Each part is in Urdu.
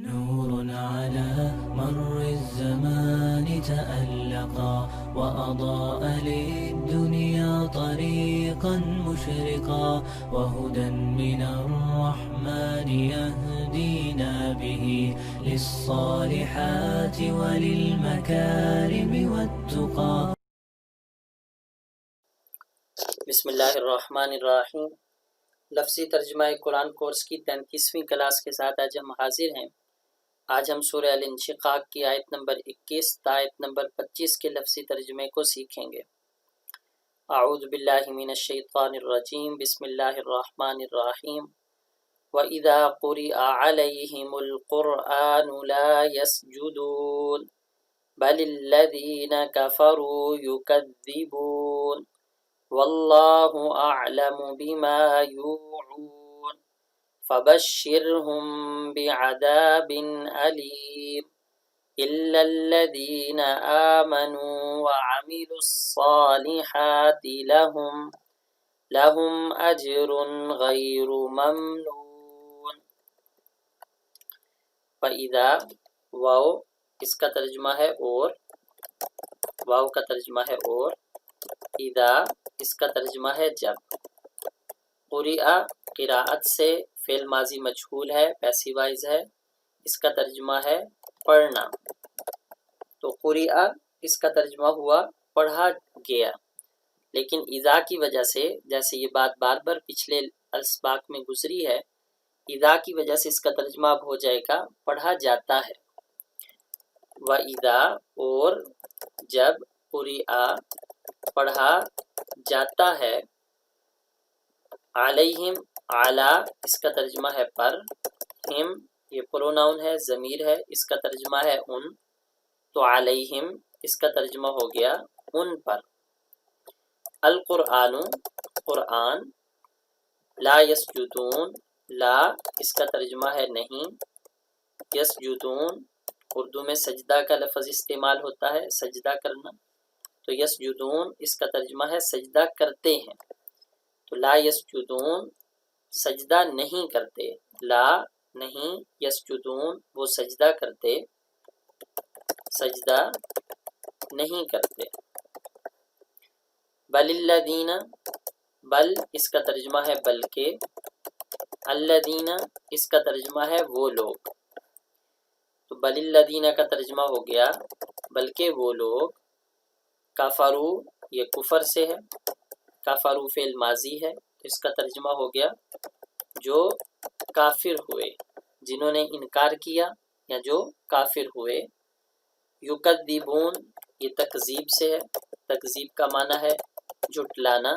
نور على مر الزمان تألقا وأضاء للدنيا طريقا مشرقا وهدى من الرحمن يهدينا به للصالحات وللمكارم والتقى. بسم اللہ الرحمن الرحیم. لفظی ترجمہ قرآن کورس کی 33ویں کلاس کے ساتھ آج ہم حاضر ہیں. آج ہم سورہ الانشقاق کی آیت نمبر 21 تا آیت نمبر 25 کے لفظی ترجمے کو سیکھیں گے. اعوذ باللہ من الشیطان الرجیم. بسم اللہ الرحمن الرحیم. وَإِذَا قُرِئَ عَلَيْهِمُ الْقُرْآنُ لَا يَسْجُدُونَ بَلِ الَّذِينَ كَفَرُوا يُكَذِّبُونَ واللہ اعلم بما یوعون فبشرهم بعذاب علیم الا الذین آمنوا وعملوا الصالحات لهم اجر غیر ممنون. فاذا واو اس کا ترجمہ ہے اور، واو کا ترجمہ ہے اور، اذا اس کا ترجمہ ہے جب. قرئ قراءت سے فعل ماضی مجہول ہے، پیسیوائز ہے، اس کا ترجمہ ہے پڑھنا. تو قرئ اس کا ترجمہ ہوا پڑھا گیا، لیکن اذا کی وجہ سے، جیسے یہ بات بار بار پچھلے اسباق میں گزری ہے، اذا کی وجہ سے اس کا ترجمہ اب ہو جائے گا پڑھا جاتا ہے. وَإِذَا اور جب، قرئ پڑھا جاتا ہے، علیہم اعلی اس کا ترجمہ ہے پر، ہم یہ پروناؤن ہے، ضمیر ہے، اس کا ترجمہ ہے ان، تو علیہم اس کا ترجمہ ہو گیا ان پر. القرآن قرآن، لا یسجدون لا اس کا ترجمہ ہے نہیں، یسجدون اردو میں سجدہ کا لفظ استعمال ہوتا ہے، سجدہ کرنا، تو یسجدون اس کا ترجمہ ہے سجدہ کرتے ہیں. تو لا یسجدون سجدہ نہیں کرتے، لا نہیں، یسجدون وہ سجدہ کرتے، سجدہ نہیں کرتے. بل الذین بل اس کا ترجمہ ہے بلکہ، الذین اس کا ترجمہ ہے وہ لوگ. تو بل الذین کا ترجمہ ہو گیا بلکہ وہ لوگ. کفرو یہ کفر سے ہے، کفرو فعل ماضی ہے، تو اس کا ترجمہ ہو گیا جو کافر ہوئے، جنہوں نے انکار کیا یا جو کافر ہوئے. یکذبون یہ تکذیب سے ہے، تکذیب کا معنی ہے جھٹلانا.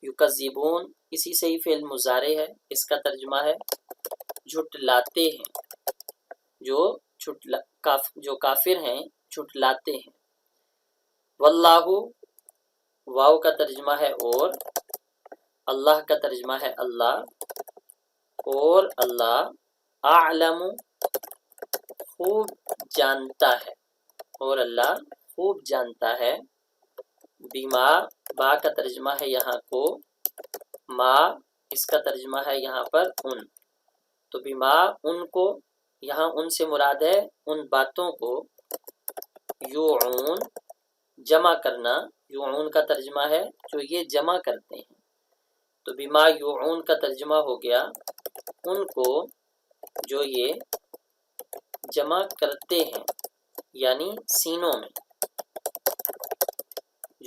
یکذبون اسی سے ہی فعل مضارع ہے، اس کا ترجمہ ہے جھٹلاتے ہیں، جو کافر ہیں جھٹلاتے ہیں. واللہ واو کا ترجمہ ہے اور، اللہ کا ترجمہ ہے اللہ، اور اللہ اعلم خوب جانتا ہے، اور اللہ خوب جانتا ہے. بما با کا ترجمہ ہے یہاں کو، ما اس کا ترجمہ ہے یہاں پر ان، تو بما ان کو، یہاں ان سے مراد ہے ان باتوں کو، یوعون جمع کرنا، یوعون کا ترجمہ ہے جو یہ جمع کرتے ہیں. تو بما یوعون کا ترجمہ ہو گیا ان کو جو یہ جمع کرتے ہیں، یعنی سینوں میں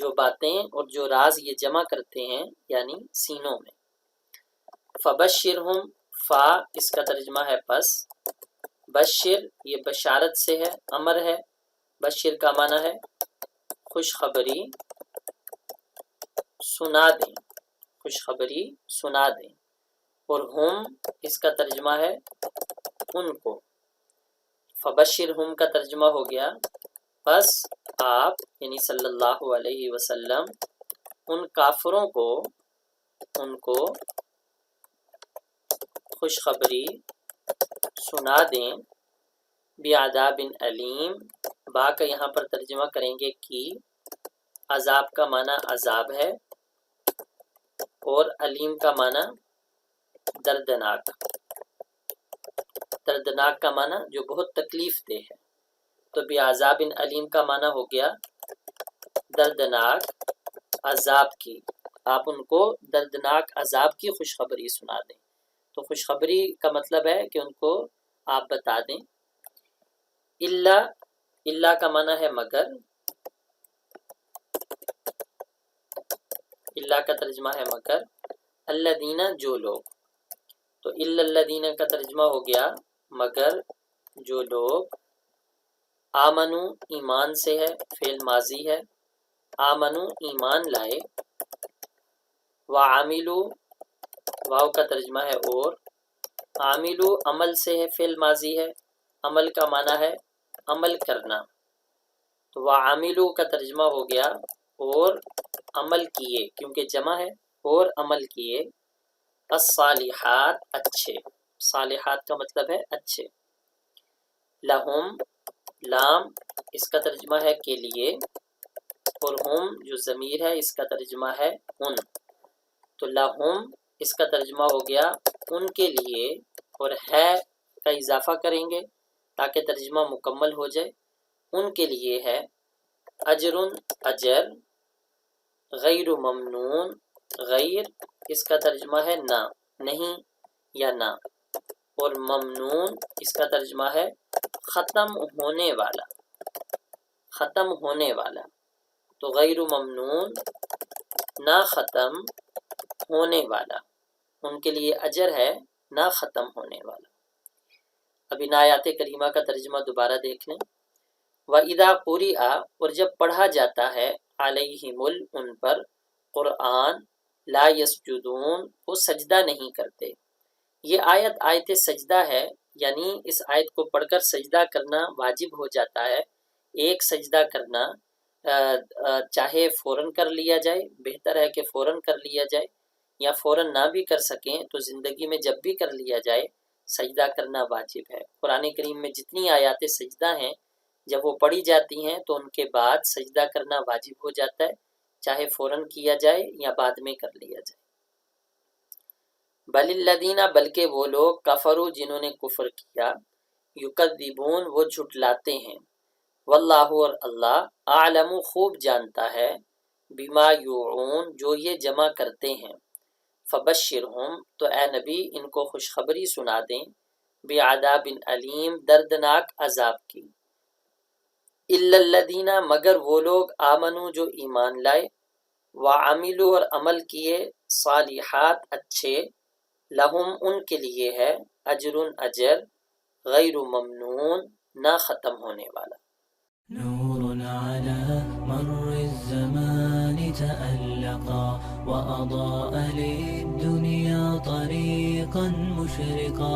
جو باتیں اور جو راز یہ جمع کرتے ہیں، یعنی سینوں میں. فبشرہم فا اس کا ترجمہ ہے پس، بشر یہ بشارت سے ہے، امر ہے. بشر کا معنی ہے خوشخبری سنا دیں، خوشخبری سنا دیں. اور ہم اس کا ترجمہ ہے ان کو. فبشرہم کا ترجمہ ہو گیا پس آپ یعنی صلی اللہ علیہ وسلم ان کافروں کو، ان کو خوشخبری سنا دیں. بعذاب علیم با کا یہاں پر ترجمہ کریں گے کی، عذاب کا معنی عذاب ہے اور علیم کا معنی دردناک. دردناک کا معنی جو بہت تکلیف دہ ہے، تو بعذاب علیم کا معنی ہو گیا دردناک عذاب کی، آپ ان کو دردناک عذاب کی خوشخبری سنا دیں۔ تو خوشخبری کا مطلب ہے کہ ان کو آپ بتا دیں۔ اللہ کا معنی ہے مگر، اللہ کا ترجمہ ہے مگر، الذین جو لوگ، تو الا الذین کا ترجمہ ہو گیا مگر جو لوگ، آمنو ایمان سے ہے، فعل ماضی ہے، آمنو ایمان لائے، وعاملو واو کا ترجمہ ہے اور، عاملو عمل سے ہے، فعل ماضی ہے، عمل کا معنی ہے عمل کرنا، تو وعاملو کا ترجمہ ہو گیا اور عمل کیے، کیونکہ جمع ہے، اور عمل کیے، الصالحات اچھے، صالحات کا مطلب ہے اچھے، لہم لام اس کا ترجمہ ہے کے لیے، اور ہم جو ضمیر ہے اس کا ترجمہ ہے ان، تو لہم اس کا ترجمہ ہو گیا ان کے لیے، اور ہے کا اضافہ کریں گے تاکہ ترجمہ مکمل ہو جائے، ان کے لیے ہے اجر اجر، غیر ممنون غیر اس کا ترجمہ ہے نہ، نہیں یا نہ، اور ممنون اس کا ترجمہ ہے ختم ہونے والا، ختم ہونے والا، تو غیر ممنون نہ ختم ہونے والا، ان کے لیے اجر ہے نہ ختم ہونے والا۔ اب ان آیات کریمہ کا ترجمہ دوبارہ دیکھ لیں۔ وَإِذَا قُرِئَ اور جب پڑھا جاتا ہے، عَلَيْهِمُ ان پر، قرآن، لا يسجدون وہ سجدہ نہیں کرتے۔ یہ آیت سجدہ ہے، یعنی اس آیت کو پڑھ کر سجدہ کرنا واجب ہو جاتا ہے۔ ایک سجدہ کرنا چاہے فوراً کر لیا جائے، بہتر ہے کہ فوراً کر لیا جائے، یا فوراً نہ بھی کر سکیں تو زندگی میں جب بھی کر لیا جائے سجدہ کرنا واجب ہے۔ قرآن کریم میں جتنی آیات سجدہ ہیں جب وہ پڑھی جاتی ہیں تو ان کے بعد سجدہ کرنا واجب ہو جاتا ہے، چاہے فوراً کیا جائے یا بعد میں کر لیا جائے۔ بل الذین بلکہ وہ لوگ، کفروا جنہوں نے کفر کیا، یکذبون وہ جھٹلاتے ہیں، واللہ اور اللہ، اعلم خوب جانتا ہے، بما یوعون جو یہ جمع کرتے ہیں، فبشرہم تو اے نبی ان کو خوشخبری سنا دیں، بعذاب علیم دردناک عذاب کی، الا الذین مگر وہ لوگ، آمنوا جو ایمان لائے، وعملوا اور عمل کیے، صالحات اچھے، لہم ان کے لیے ہے اجر اجر، غیر ممنون نہ ختم ہونے والا۔ نور على مر الزمان تألقا وأضاء للدنيا طريقا مشرقا